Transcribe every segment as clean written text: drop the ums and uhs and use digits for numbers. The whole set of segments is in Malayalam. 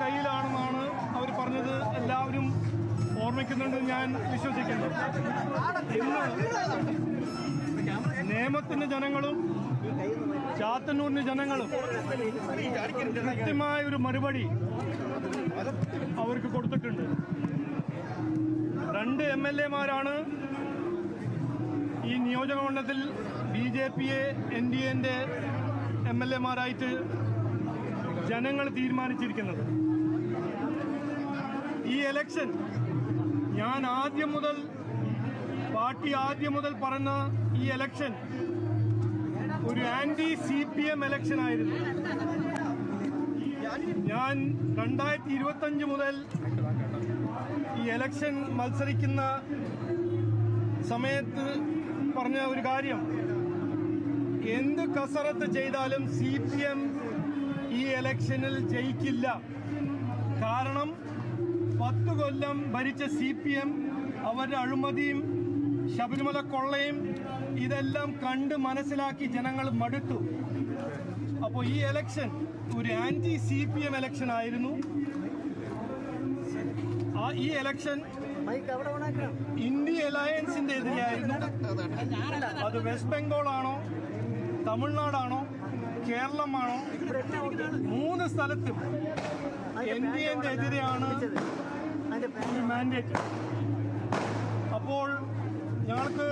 കയ്യിലാണെന്നാണ് അവർ പറഞ്ഞത്. എല്ലാവരും ഓർമ്മിക്കുന്നുണ്ട്, ഞാൻ വിശ്വസിക്കുന്നു. ഇന്ന് നേമത്തിന്റെ ജനങ്ങളും ചാത്തന്നൂരിന്റെ ജനങ്ങളും കൃത്യമായ ഒരു മറുപടി അവർക്ക് കൊടുത്തിട്ടുണ്ട്. 2 MLA-മാരാണ് ഈ നിയോജകമണ്ഡലത്തിൽ BJP-യെ NDA-ന്റെ MLA-മാരായിട്ട് ജനങ്ങൾ തീരുമാനിച്ചിരിക്കുന്നത്. ഈ ഇലക്ഷൻ ഞാൻ പാർട്ടി ആദ്യം മുതൽ പറഞ്ഞ ഈ ഇലക്ഷൻ ഒരു CPM ഇലക്ഷൻ ആയിരുന്നു. ഞാൻ 2025 മുതൽ ഈ ഇലക്ഷൻ മത്സരിക്കുന്ന സമയത്ത് പറഞ്ഞ ഒരു കാര്യം, എന്ത് കസരത്ത് ചെയ്താലും CPM ഈ ഇലക്ഷനിൽ ജയിക്കില്ല. കാരണം 10 കൊല്ലം ഭരിച്ച CPM അവരുടെ അഴിമതിയും ശബരിമല കൊള്ളയും ഇതെല്ലാം കണ്ട് മനസ്സിലാക്കി ജനങ്ങൾ മടുത്തു. അപ്പോൾ ഈ ഇലക്ഷൻ ഒരു CPM ഇലക്ഷൻ ആയിരുന്നു. ഈ ഇലക്ഷൻ ഇന്ത്യ അലയൻസിന്റെ എതിരെയായിരുന്നു. അത് വെസ്റ്റ് ബംഗാളാണോ, തമിഴ്നാടാണോ, കേരളമാണോ, 3 സ്ഥലത്തും NDA-ന്റെ എതിരെയാണ് മാൻഡേറ്റ്. അപ്പോൾ ഞങ്ങൾക്ക്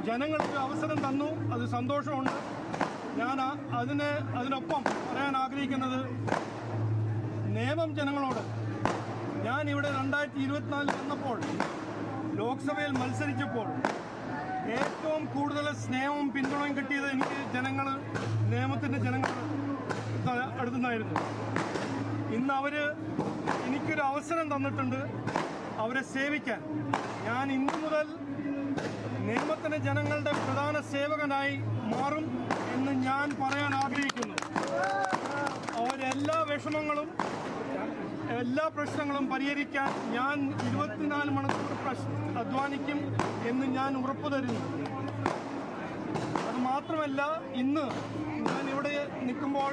ജനങ്ങൾക്ക് അവസരം തന്നു, അത് സന്തോഷമുണ്ട്. ഞാൻ അതിനൊപ്പം പറയാൻ ആഗ്രഹിക്കുന്നത്, നേമം ജനങ്ങളോട് ഞാൻ ഇവിടെ 2024 വന്നപ്പോൾ ലോക്സഭയിൽ മത്സരിച്ചപ്പോൾ ഏറ്റവും കൂടുതൽ സ്നേഹവും പിന്തുണയും കിട്ടിയത് എനിക്ക് നേമത്തിൻ്റെ ജനങ്ങൾ അടുത്തുനിന്നായിരുന്നു. ഇന്ന് എനിക്കൊരു അവസരം തന്നിട്ടുണ്ട് അവരെ സേവിക്കാൻ. ഞാൻ ഇന്നു മുതൽ നേമത്തിൻ്റെ ജനങ്ങളുടെ പ്രധാന സേവകനായി മാറും എന്ന് ഞാൻ പറയാൻ ആഗ്രഹിക്കുന്നു. അവരെല്ലാ വിഷമങ്ങളും എല്ലാ പ്രശ്നങ്ങളും പരിഹരിക്കാൻ ഞാൻ 24 മണിക്കൂർ അധ്വാനിക്കും എന്ന് ഞാൻ ഉറപ്പു തരുന്നു. അതുമാത്രമല്ല, ഇന്ന് ഞാൻ ഇവിടെ നിൽക്കുമ്പോൾ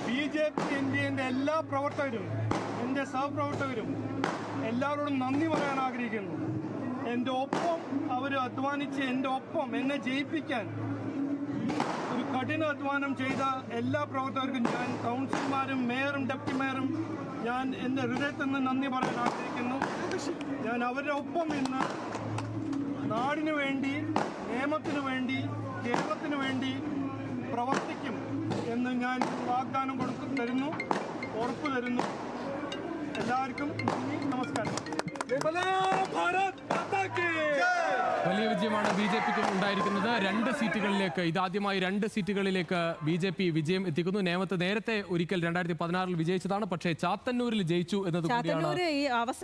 BJP NDA-ന്റെ എല്ലാ പ്രവർത്തകരും, എൻ്റെ സഹപ്രവർത്തകരും എല്ലാവരോടും നന്ദി പറയാൻ ആഗ്രഹിക്കുന്നു. എൻ്റെ ഒപ്പം അവർ അധ്വാനിച്ച് എൻ്റെ ഒപ്പം എന്നെ ജയിപ്പിക്കാൻ ഒരു കഠിന അധ്വാനം ചെയ്ത എല്ലാ പ്രവർത്തകർക്കും ഞാൻ, കൗൺസിലർമാരും മേയറും ഡെപ്യൂട്ടി മേയറും, ഞാൻ എൻ്റെ ഹൃദയത്തിൽ നിന്ന് നന്ദി പറയാൻ ആഗ്രഹിക്കുന്നു. ഞാൻ അവരുടെ ഒപ്പം ഇന്ന് നാടിനു വേണ്ടി, നേമത്തിനു വേണ്ടി, കേരളത്തിനു വേണ്ടി പ്രവർത്തിക്കും എന്ന് ഞാൻ വാഗ്ദാനം തരുന്നു, ഉറപ്പു തരുന്നു. എല്ലാവർക്കും നന്ദി, നമസ്കാരം. വലിയ വിജയമാണ് BJP-ക്കും ഉണ്ടായിരിക്കുന്നത്. 2 സീറ്റുകളിലേക്ക്, ഇതാദ്യമായി 2 സീറ്റുകളിലേക്ക് BJP വിജയം എത്തിക്കുന്നു. നേമത്ത് നേരത്തെ ഒരിക്കൽ 2016 വിജയിച്ചതാണ്, പക്ഷേ ചാത്തന്നൂരിൽ ജയിച്ചു എന്നത് കൂടിയാണ്.